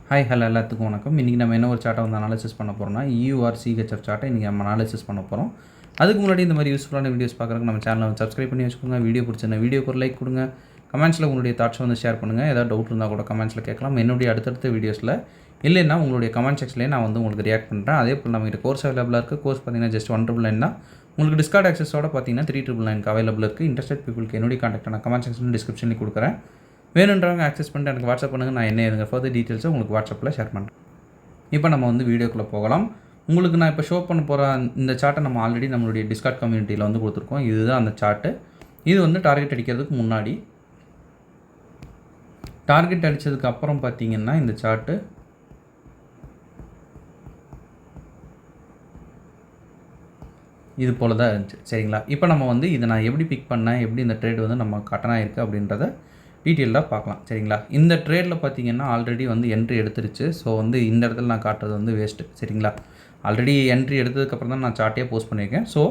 Hi hello எல்லாத்துக்கும் வணக்கம். இன்றைக்கி நம்ம என்ன ஒரு சார்ட்டை வந்து அனாலிசிஸ் பண்ண போகிறோம்னா EURCHF சார்ட்டை இன்றைக்கி நம்ம அனாலிசிஸ் பண்ண போகிறோம். அதுக்கு முன்னாடி இந்த மாதிரி யூஸ்ஃபுல்லான வீடியோஸ் பார்க்குறதுக்கு நம்ம சேனலை வந்து சப்ஸ்கிரைப் பண்ணி வச்சுக்கோங்க. வீடியோ பிடிச்சிருந்தா வீடியோக்கு ஒரு லைக் கொடுங்க. கமெண்ட்ஸில் உங்களுடைய தாட்ஸை வந்து ஷேர் பண்ணுங்கள். ஏதாவது டவுட் இருந்தால் கூட கமெண்ட்ஸில் கேட்கலாம். என்னுடைய அடுத்தடுத்த வீடியோஸில் இல்லைன்னா உங்களுடைய கமெண்ட் செக்ஷன்லேயே நான் வந்து உங்களுக்கு ரியாக்ட் பண்ணுறேன். அதே போல் நம்மகிட்ட கோர்ஸ் அவைலபிளாக இருக்குது. கோர்ஸ் பார்த்தீங்கன்னா ஜஸ்ட் 199 தான். உங்களுக்கு டிஸ்கார்ட் ஆக்சஸோட பார்த்தீங்கன்னா 3999 அவைலபிள் இருக்குது. இன்ட்ரெஸ்டட் பீப்புளுக்கு என்னுடைய கான்டாக்ட் நான் கமெண்ட் செக்ஷன் டிஸ்கிரிப்ஷனில் கொடுக்குறேன். வேணுன்றவங்க ஆக்சஸ் பண்ணிட்டு எனக்கு வாட்ஸ்அப் பண்ணுங்கள். நான் என்ன ஏதுங்க ஃபர்தர் டீட்டெயில்ஸை உங்களுக்கு வாட்ஸ்அப்பில் ஷேர் பண்ணுறேன். இப்போ நம்ம வந்து வீடியோக்குள்ளே போகலாம். உங்களுக்கு நான் இப்போ ஷோ பண்ண போகிற இந்த சார்ட்டை நம்ம ஆல்ரெடி நம்மளுடைய டிஸ்கார்ட் கம்யூனிட்டியில் வந்து கொடுத்துருக்கோம். இதுதான் அந்த சார்ட்டு. இது வந்து டார்கெட் அடிக்கிறதுக்கு முன்னாடி, டார்கெட் அடித்ததுக்கு அப்புறம் பார்த்தீங்கன்னா இந்த சார்ட்டு இது போல் தான் இருந்துச்சு. சரிங்களா? இப்போ நம்ம வந்து இதை நான் எப்படி பிக் பண்ணேன், எப்படி இந்த ட்ரேட் வந்து நம்ம கட்டணம் இருக்குது அப்படின்றத டீட்டெயிலாக பார்க்கலாம். சரிங்களா? இந்த ட்ரேடில் பார்த்தீங்கன்னா ஆல்ரெடி வந்து என்ட்ரி எடுத்துருச்சு. ஸோ வந்து இந்த இடத்துல நான் காட்டுறது வந்து வேஸ்ட்டு. சரிங்களா? ஆல்ரெடி என்ட்ரி எடுத்ததுக்கப்புறம் தான் நான் சார்ட்டே போஸ்ட் பண்ணியிருக்கேன். ஸோ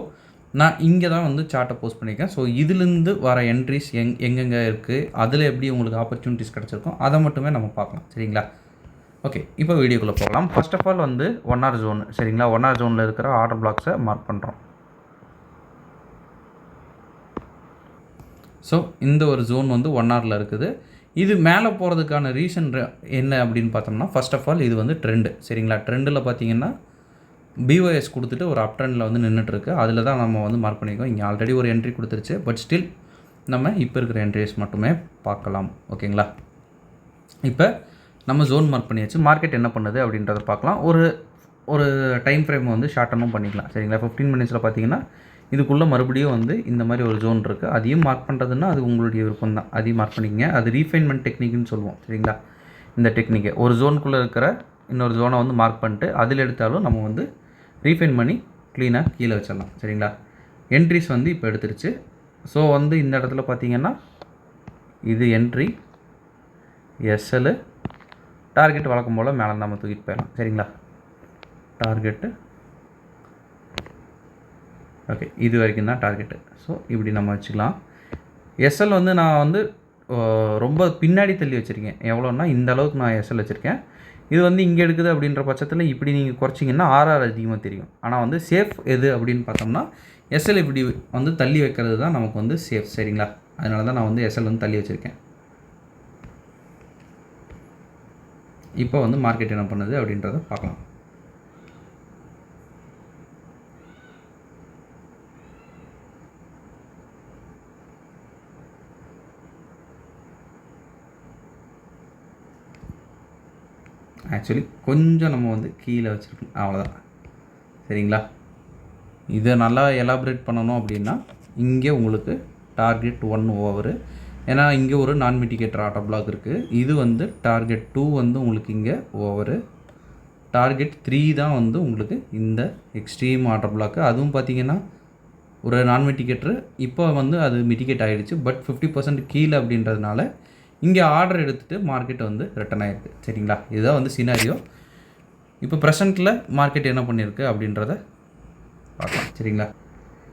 நான் இங்கே தான் வந்து சார்ட்டை போஸ்ட் பண்ணியிருக்கேன். ஸோ இதுலேருந்து வர என்ட்ரிஸ் எங்கெங்கே இருக்குது, அதில் எப்படி உங்களுக்கு ஆப்பர்ச்சுனிட்டிஸ் கிடச்சிருக்கும், அதை மட்டுமே நம்ம பார்க்கலாம். சரிங்களா? ஓகே, இப்போ வீடியோக்குள்ளே போகலாம். ஃபர்ஸ்ட் ஆஃப் ஆல் வந்து 1 hour ஜோன். சரிங்களா? 1 hour ஜோனில் இருக்கிற ஆர்டர் பிளாக்ஸை மார்க் பண்ணுறோம். ஸோ இந்த ஒரு ஜோன் வந்து 1 hourல இருக்குது. இது மேலே போகிறதுக்கான ரீசன் என்ன அப்படின்னு பார்த்தோம்னா, ஃபர்ஸ்ட் ஆஃப் ஆல் இது வந்து ட்ரெண்டு. சரிங்களா? ட்ரெண்டில் பார்த்தீங்கன்னா BOS கொடுத்துட்டு ஒரு அப் ட்ரெண்டில் வந்து நின்றுட்டுருக்கு. அதில் தான் நம்ம வந்து மார்க் பண்ணியிருக்கோம். இங்கே ஆல்ரெடி ஒரு என்ட்ரி கொடுத்துருச்சு. பட் ஸ்டில் நம்ம இப்போ இருக்கிற என்ட்ரிஸ் மட்டுமே பார்க்கலாம். ஓகேங்களா? இப்போ நம்ம ஜோன் மார்க் பண்ணியாச்சு. மார்க்கெட் என்ன பண்ணுது அப்படின்றத பார்க்கலாம். ஒரு டைம் ஃப்ரேம் வந்து ஷார்ட்டனும் பண்ணிக்கலாம். சரிங்களா? 15 minutesல பார்த்தீங்கன்னா இதுக்குள்ளே மறுபடியும் வந்து இந்த மாதிரி ஒரு ஜோன் இருக்குது. அதையும் மார்க் பண்ணுறதுன்னா அது உங்களுடைய விருப்பம் தான். அதையும் மார்க் பண்ணிக்கங்க. அது ரீஃபைன்மெண்ட் டெக்னிக்னு சொல்லுவோம். சரிங்களா? இந்த டெக்னிக்கை ஒரு ஜோனுக்குள்ளே இருக்கிற இன்னொரு ஜோனை வந்து மார்க் பண்ணிட்டு அதில் எடுத்தாலும் நம்ம வந்து ரீஃபைன் பண்ணி க்ளீனாக கீழே வச்சிடலாம். சரிங்களா? என்ட்ரிஸ் வந்து இப்போ எடுத்துருச்சு. ஸோ வந்து இந்த இடத்துல பார்த்தீங்கன்னா இது என்ட்ரி, SL, டார்கெட் வழக்கம் போல் மேலே நம்ம தூக்கிட்டு போயிடலாம். சரிங்களா? டார்கெட்டு ஓகே, இது வரைக்கும் தான் டார்கெட்டு. ஸோ இப்படி நம்ம வச்சுக்கலாம். SL வந்து நான் வந்து ரொம்ப பின்னாடி தள்ளி வச்சுருக்கேன். எவ்வளோன்னா இந்த அளவுக்கு நான் SL வச்சுருக்கேன். இது வந்து இங்கே எடுக்குது அப்படின்ற பட்சத்தில் இப்படி நீங்கள் குறைச்சிங்கன்னா RR அதிகமாக தெரியும். ஆனால் வந்து சேஃப் எது அப்படின்னு பார்த்தோம்னா SL இப்படி வந்து தள்ளி வைக்கிறது தான் நமக்கு வந்து சேஃப். சரிங்களா? அதனால தான் நான் வந்து SL வந்து தள்ளி வச்சுருக்கேன். இப்போ வந்து மார்க்கெட் என்ன பண்ணுது அப்படின்றத பார்க்கலாம். ஆக்சுவலி கொஞ்சம் நம்ம வந்து கீழே வச்சுருக்கோம், அவ்வளோதான். சரிங்களா? இதை நல்லா எலாபரேட் பண்ணணும் அப்படின்னா இங்கே உங்களுக்கு டார்கெட் 1 ஓவரு. ஏன்னா இங்கே ஒரு நான் மிட்டிகேட்டர் ஆர்டர் பிளாக் இருக்குது. இது வந்து டார்கெட் 2 வந்து உங்களுக்கு இங்கே ஓவரு. டார்கெட் 3 தான் வந்து உங்களுக்கு இந்த எக்ஸ்ட்ரீம் ஆர்டர் பிளாக்கு. அதுவும் பார்த்திங்கன்னா ஒரு நான் மிட்டிகேட்டர். இப்போ வந்து அது மிட்டிகேட் ஆகிடுச்சு. பட் 50% கீழே அப்படின்றதுனால இங்கே ஆர்டர் எடுத்துகிட்டு மார்க்கெட் வந்து ரிட்டன் ஆகிருக்கு. சரிங்களா? இதுதான் வந்து சினாரியோ. இப்போ ப்ரெசென்ட்டில் மார்க்கெட் என்ன பண்ணியிருக்கு அப்படின்றத பார்க்கலாம். சரிங்களா?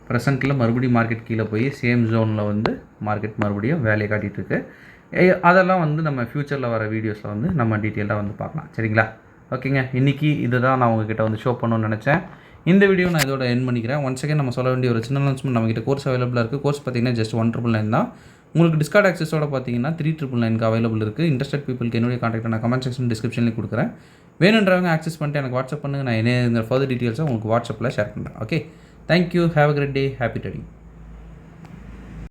ப்ரெசென்ட்டில் மறுபடியும் மார்க்கெட் கீழே போய் சேம் ஜோனில் வந்து மார்க்கெட் மறுபடியும் வேலையை காட்டிகிட்ருக்கு. அதெல்லாம் வந்து நம்ம ஃப்யூச்சரில் வர வீடியோஸில் வந்து நம்ம டீட்டெயிலாக வந்து பார்க்கலாம். சரிங்களா? ஓகேங்க, இன்றைக்கி இதை தான் நான் உங்ககிட்ட வந்து ஷோ பண்ணணும்னு நினச்சேன். இந்த வீடியோ நான் இதோட எண்ட் பண்ணிக்கிறேன். ஒன்ஸ் அகேன் நம்ம சொல்ல வேண்டிய ஒரு சின்ன அனௌன்ஸ்மெண்ட், நம்மகிட்ட கோர்ஸ் அவைலபிளாக இருக்குது. கோர்ஸ் பார்த்திங்கன்னா ஜஸ்ட் 199 தான். உங்களுக்கு டிஸ்கார்ட் ஆக்சஸோட பார்த்தீங்கன்னா 3999 அவைலபிள் இருக்குது. இன்ட்ரெஸ்டட் பீப்புளுக்கு என்னுடைய கான்டாக்ட் நான் கமெண்ட் செக்ஷன் டிஸ்கிரிப்ஷனில் கொடுக்குறேன். வேணுன்றவங்க ஆக்சஸ் பண்ணிட்டு எனக்கு வாட்ஸ்அப் பண்ணுங்கள். நான் என்ன ஃபர்தர் டீட்டெயில்ஸை உங்களுக்கு வாட்ஸ்அப்பில் ஷேர் பண்ணுறேன். Okay, thank you. Have a great day. Happy trading.